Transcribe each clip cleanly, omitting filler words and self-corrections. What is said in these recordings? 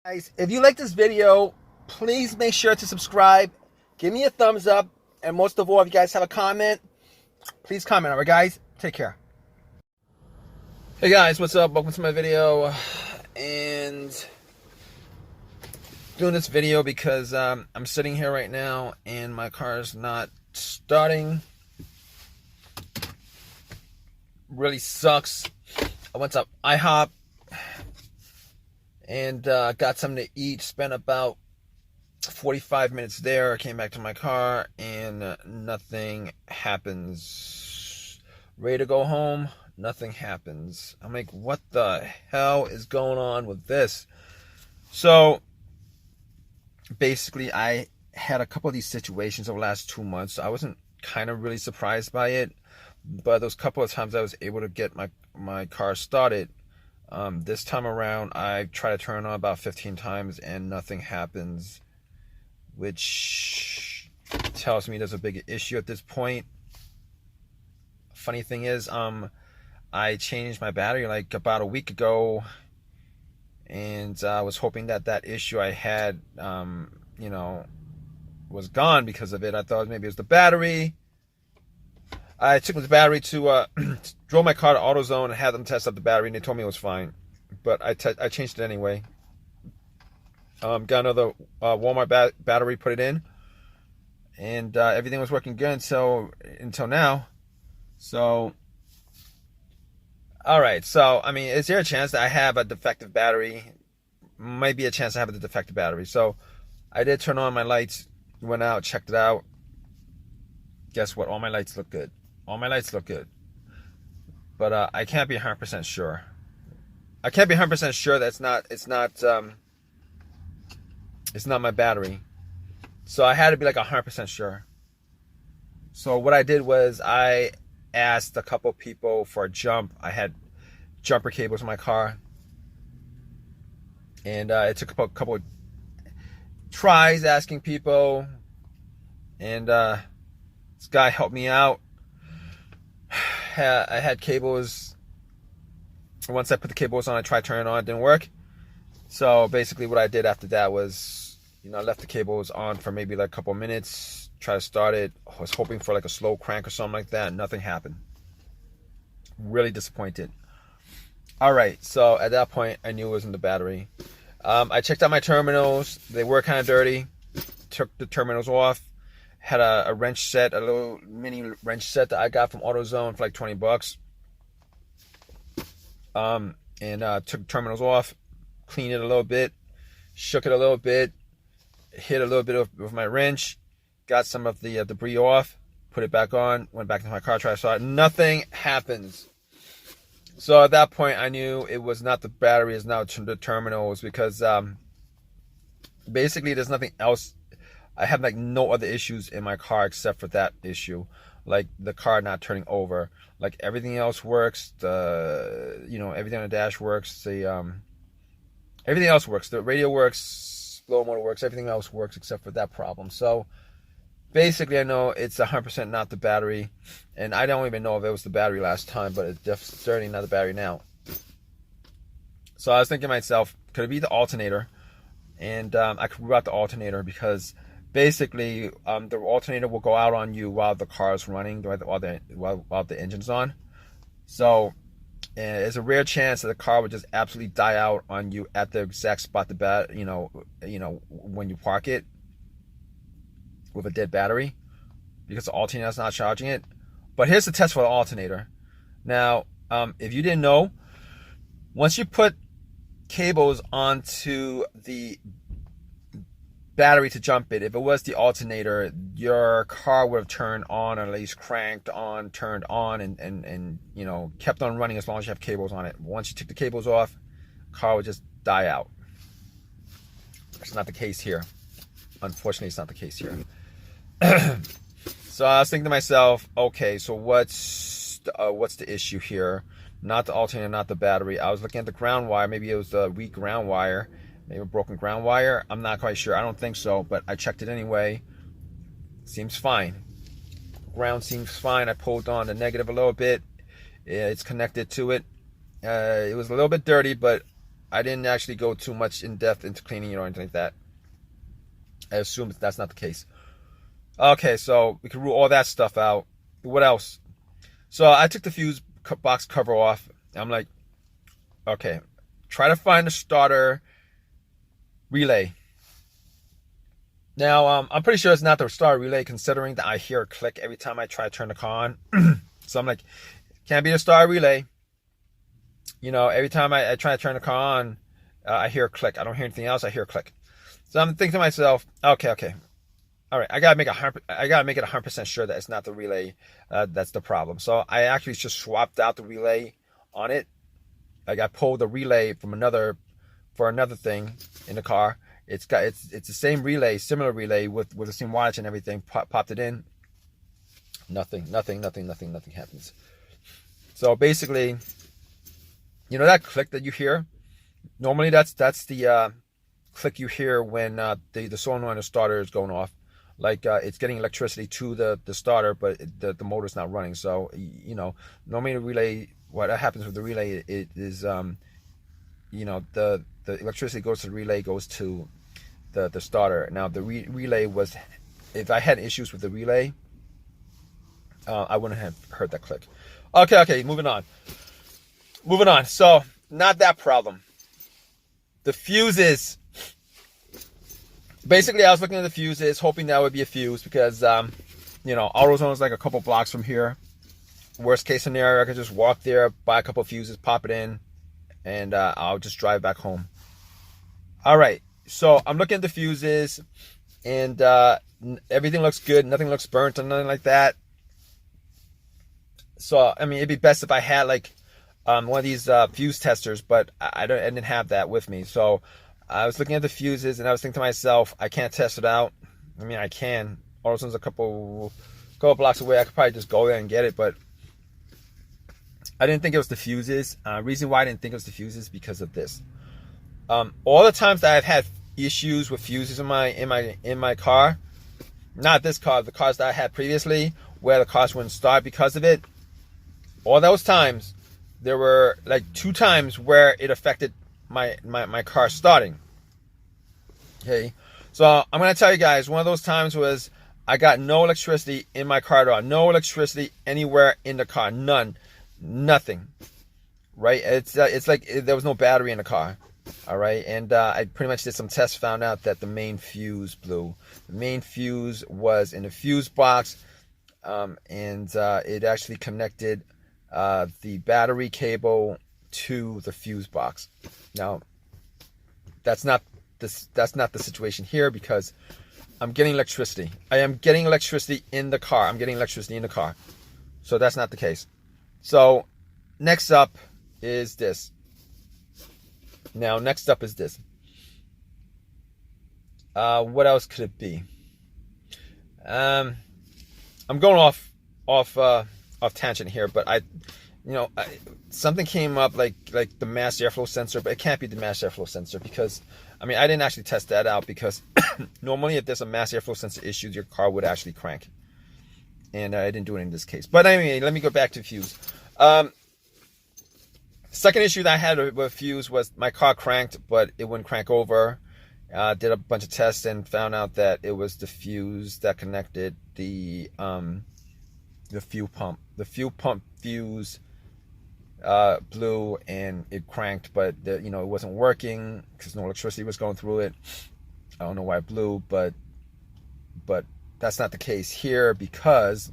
Guys, if you like this video, please make sure to subscribe, give me a thumbs up, and most of all, if you guys have a comment, please comment. Alright guys, take care. Hey guys, what's up? Welcome to my video. And doing this video because I'm sitting here right now and my car is not starting. Really sucks. I went to IHOP and got something to eat. Spent about 45 minutes there. I came back to my car and nothing happens. Ready to go home, nothing happens. I'm like, what the hell is going on with this? So basically, I had a couple of these situations over the last 2 months. So I wasn't kind of really surprised by it, but those couple of times I was able to get my car started. This time around, I try to turn it on about 15 times and nothing happens, which tells me there's a big issue at this point. Funny thing is, I changed my battery like about a week ago, and I was hoping that issue I had, was gone because of it. I thought maybe it was the battery. I took the battery to drove my car to AutoZone and had them test out the battery, and they told me it was fine. But I changed it anyway. Got another Walmart battery, put it in, and everything was working good until now. So, all right. So, I mean, is there a chance that I have a defective battery? Might be a chance I have a defective battery. So, I did turn on my lights, went out, checked it out. Guess what? All my lights look good. All my lights look good. But I can't be 100% sure. I can't be 100% sure that it's not my battery. So I had to be like 100% sure. So what I did was I asked a couple people for a jump. I had jumper cables in my car, and it took a couple of tries asking people, and this guy helped me out. I had cables. Once I put the cables on, I tried turning it on. It didn't work. So basically what I did after that was, I left the cables on for maybe like a couple minutes, try to start it. I was hoping for like a slow crank or something like that. Nothing happened. Really disappointed. All right, so at that point, I knew it wasn't the battery. I checked out my terminals. They were kind of dirty. Took the terminals off. Had a wrench set, a little mini wrench set that I got from AutoZone for like 20 bucks. And took the terminals off, cleaned it a little bit, shook it a little bit, hit a little bit with my wrench, got some of the debris off, put it back on, went back to my car, tried to start it. Nothing happens. So at that point, I knew it was not the battery, it's now the terminals, because basically there's nothing else. I have like no other issues in my car except for that issue, like the car not turning over. Like everything else works. Everything on the dash works. Everything else works. The radio works, blower motor works. Everything else works except for that problem. So basically, I know it's 100% not the battery, and I don't even know if it was the battery last time, but it's certainly not the battery now. So I was thinking to myself, could it be the alternator? And I could rule out the alternator because basically, the alternator will go out on you while the car is running, while the engine's on. So, there's a rare chance that the car would just absolutely die out on you at the exact spot when you park it with a dead battery, because the alternator is not charging it. But here's the test for the alternator. Now, if you didn't know, once you put cables onto the battery to jump it, if it was the alternator, your car would have turned on, or at least cranked on, turned on, and kept on running as long as you have cables on it. Once you took the cables off, the car would just die out. It's not the case here. Unfortunately, it's not the case here. So I was thinking to myself, okay, so what's the issue here? Not the alternator, not the battery. I was looking at the ground wire. Maybe it was the weak ground wire. Maybe a broken ground wire. I'm not quite sure. I don't think so, but I checked it anyway. Seems fine. Ground seems fine. I pulled on the negative a little bit. It's connected to it. It was a little bit dirty, but I didn't actually go too much in depth into cleaning it or anything like that. I assume that's not the case. Okay, so we can rule all that stuff out. What else? So I took the fuse box cover off. I'm like, okay, try to find the starter relay. Now, I'm pretty sure it's not the starter relay, considering that I hear a click every time I try to turn the car on. So I'm like, can't be the starter relay. You know, every time I try to turn the car on, I hear a click. I don't hear anything else. I hear a click. So I'm thinking to myself, okay. All right, I gotta make it 100% sure that it's not the relay that's the problem. So I actually just swapped out the relay on it. Like I pulled the relay from another thing in the car. It's the same relay, similar relay with the same wattage and everything. Popped it in. Nothing happens. So basically, you know that click that you hear? Normally that's the click you hear when the solenoid on the starter is going off. Like it's getting electricity to the starter, but the motor's not running. So, you know, normally the relay, what happens with the relay, it is, you know, the electricity goes to the relay, goes to the starter. Now, the relay was, if I had issues with the relay, I wouldn't have heard that click. Okay, moving on. So, not that problem. The fuses. Basically, I was looking at the fuses, hoping that would be a fuse because, you know, AutoZone is like a couple blocks from here. Worst case scenario, I could just walk there, buy a couple fuses, pop it in, and I'll just drive back home. All right, so I'm looking at the fuses, and everything looks good. Nothing looks burnt or nothing like that. So, I mean, it'd be best if I had like one of these fuse testers, but I didn't have that with me. So I was looking at the fuses, and I was thinking to myself, I can't test it out. I mean, I can. AutoZone's a couple blocks away. I could probably just go there and get it, but I didn't think it was the fuses. Reason why I didn't think it was the fuses because of this. All the times that I've had issues with fuses in my car, not this car, the cars that I had previously, where the cars wouldn't start because of it. All those times, there were like 2 times where it affected my car starting. Okay, so I'm gonna tell you guys, one of those times was I got no electricity in my car at all. No electricity anywhere in the car. Nothing. Right? It's like there was no battery in the car. All right, and I pretty much did some tests, found out that the main fuse blew. The main fuse was in the fuse box, and it actually connected the battery cable to the fuse box. Now, that's not the situation here because I'm getting electricity. I am getting electricity in the car. So that's not the case. So next up is this. What else could it be? I'm going off tangent here, but something came up like the mass airflow sensor, but it can't be the mass airflow sensor because, I mean, I didn't actually test that out because normally if there's a mass airflow sensor issue, your car would actually crank. And I didn't do it in this case. But anyway, let me go back to fuse. Second issue that I had with fuse was my car cranked, but it wouldn't crank over. Did a bunch of tests and found out that it was the fuse that connected the fuel pump. The fuel pump fuse blew and it cranked, but it wasn't working because no electricity was going through it. I don't know why it blew, but that's not the case here because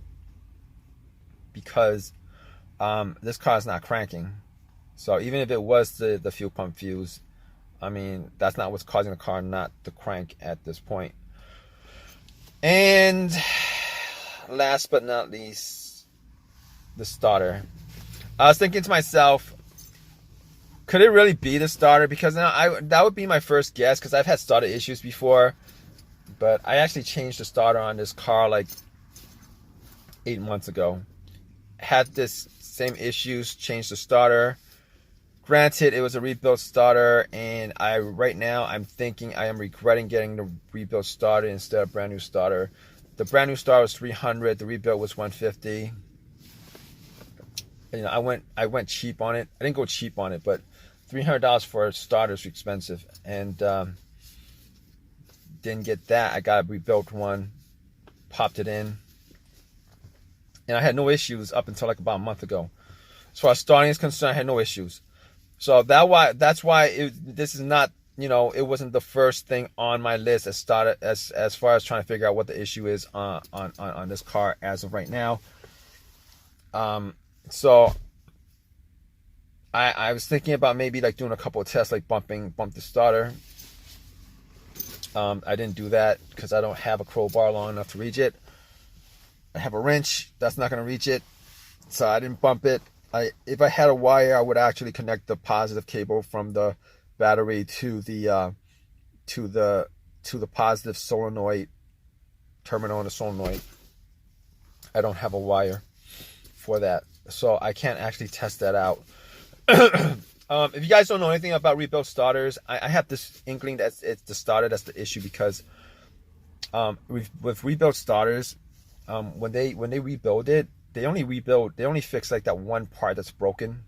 this car is not cranking. So even if it was the fuel pump fuse, I mean, that's not what's causing the car not to crank at this point. And last but not least, the starter. I was thinking to myself, could it really be the starter? Because that would be my first guess, because I've had starter issues before. But I actually changed the starter on this car like 8 months ago. Had this same issues, changed the starter. Granted, it was a rebuilt starter, and right now I'm thinking I am regretting getting the rebuilt starter instead of brand new starter. The brand new starter was $300, the rebuilt was $150. I went cheap on it. I didn't go cheap on it, but $300 for a starter is expensive, and didn't get that. I got a rebuilt one, popped it in, and I had no issues up until like about a month ago. As far as starting is concerned, I had no issues. So that's why this is not, you know, it wasn't the first thing on my list as far as trying to figure out what the issue is on this car as of right now. So I was thinking about maybe like doing a couple of tests, like bump the starter. I didn't do that because I don't have a crowbar long enough to reach it. I have a wrench that's not going to reach it, so I didn't bump it. If I had a wire, I would actually connect the positive cable from the battery to the positive solenoid terminal on the solenoid. I don't have a wire for that, so I can't actually test that out. If you guys don't know anything about rebuilt starters, I have this inkling that it's the starter that's the issue, because with rebuilt starters, when they rebuild it, they only fix like that one part that's broken.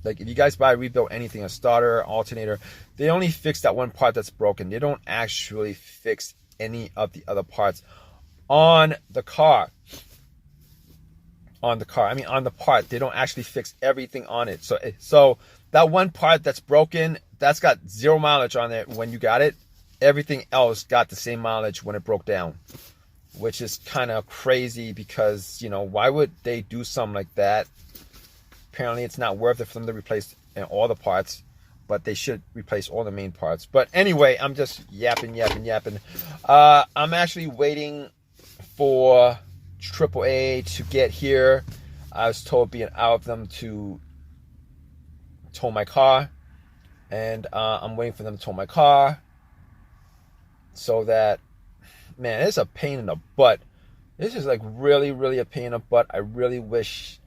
Like if you guys rebuild anything, a starter, alternator, they only fix that one part that's broken. They don't actually fix any of the other parts on the car. On the part, they don't actually fix everything on it. So that one part that's broken, that's got 0 mileage on it when you got it. Everything else got the same mileage when it broke down, which is kind of crazy, because, you know, why would they do something like that? Apparently it's not worth it for them to replace all the parts, but they should replace all the main parts. But anyway, I'm just yapping. I'm actually waiting for AAA to get here. I was told being out of them to tow my car, and I'm waiting for them to tow my car, so that, man, it's a pain in the butt. This is like really a pain in the butt. I really wish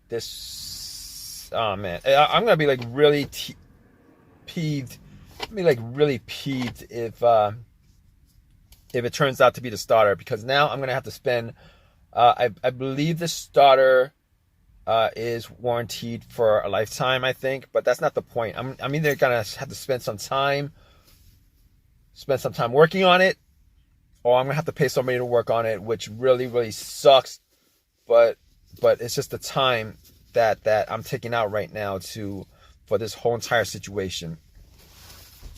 this, oh man, I'm gonna be like really peeved. Really peeved if it turns out to be the starter, because now I'm gonna have to spend, I believe the starter is warranted for a lifetime, I think, but that's not the point. I'm either gonna have to spend some time working on it, or I'm gonna have to pay somebody to work on it, which really sucks. But it's just the time that I'm taking out right now for this whole entire situation.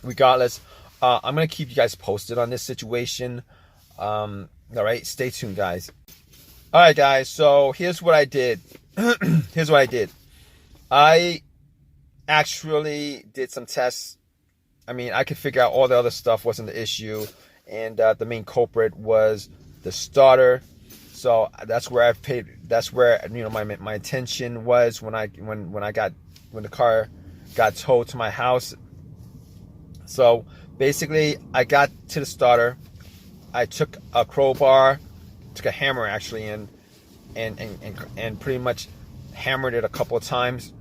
Regardless, I'm gonna keep you guys posted on this situation. All right, stay tuned, guys. All right, guys. So here's what I did. I actually did some tests. I mean, I could figure out all the other stuff wasn't the issue, and the main culprit was the starter. So that's where you know my attention was when the car got towed to my house. So basically, I got to the starter. I took a crowbar, took a hammer actually, and pretty much hammered it a couple of times.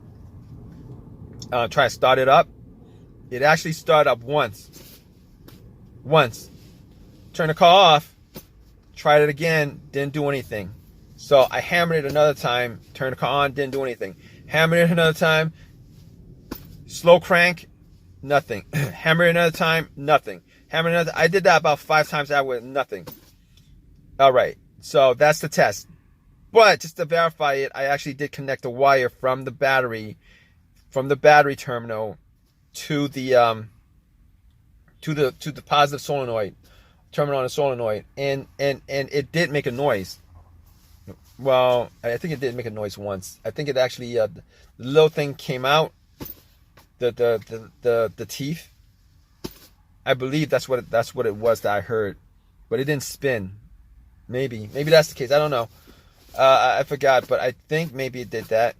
Try to start it up. It actually started up once. Turned the car off. Tried it again. Didn't do anything. So I hammered it another time. Turned the car on. Didn't do anything. Hammered it another time. Slow crank. Nothing. Hammered it another time. Nothing. Hammered another. I did that about 5 times. That with nothing. All right. So that's the test. But just to verify it, I actually did connect a wire from the battery terminal to the positive solenoid terminal on the solenoid, and it did make a noise. Well, I think it did make a noise once. I think it actually the little thing came out, the teeth. I believe that's what it was that I heard, but it didn't spin. Maybe that's the case. I don't know. I forgot, but I think maybe it did that.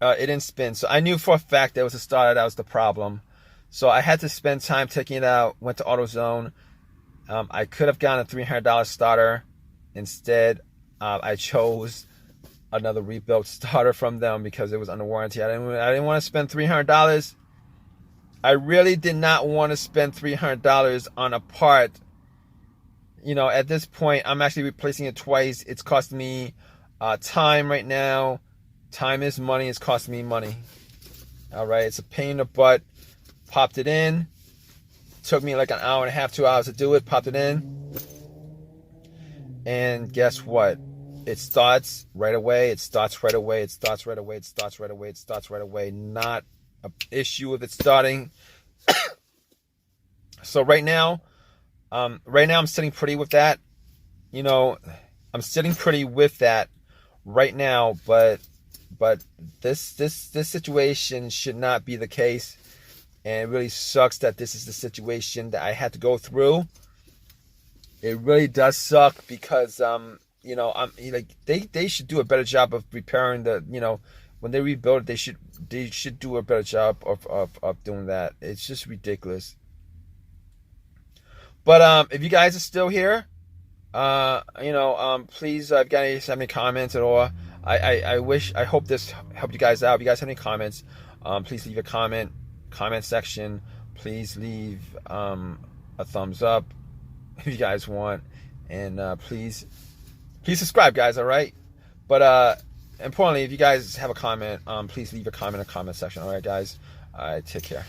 It didn't spin, so I knew for a fact there was a starter that was the problem. So I had to spend time taking it out. Went to AutoZone. I could have gotten a $300 starter. Instead, I chose another rebuilt starter from them because it was under warranty. I didn't want to spend $300. I really did not want to spend $300 on a part. You know, at this point, I'm actually replacing it twice. It's costing me time right now. Time is money. It's costing me money. All right, it's a pain in the butt. Popped it in. Took me like an hour and a half, 2 hours to do it. Popped it in. And guess what? It starts right away. It starts right away. It starts right away. It starts right away. It starts right away. Not an issue with it starting. So right now I'm sitting pretty with that. You know, I'm sitting pretty with that right now, but this situation should not be the case, and it really sucks that this is the situation that I had to go through. It really does suck because you know, I'm like they should do a better job of repairing the, you know, when they rebuild it, they should do a better job of doing that. It's just ridiculous. But if you guys are still here, you know, please, if you guys have any comments at all, I hope this helped you guys out. If you guys have any comments, please leave a comment section. Please leave a thumbs up if you guys want, and please subscribe, guys. All right. But importantly, if you guys have a comment, please leave a comment in the comment section. All right, guys. Take care.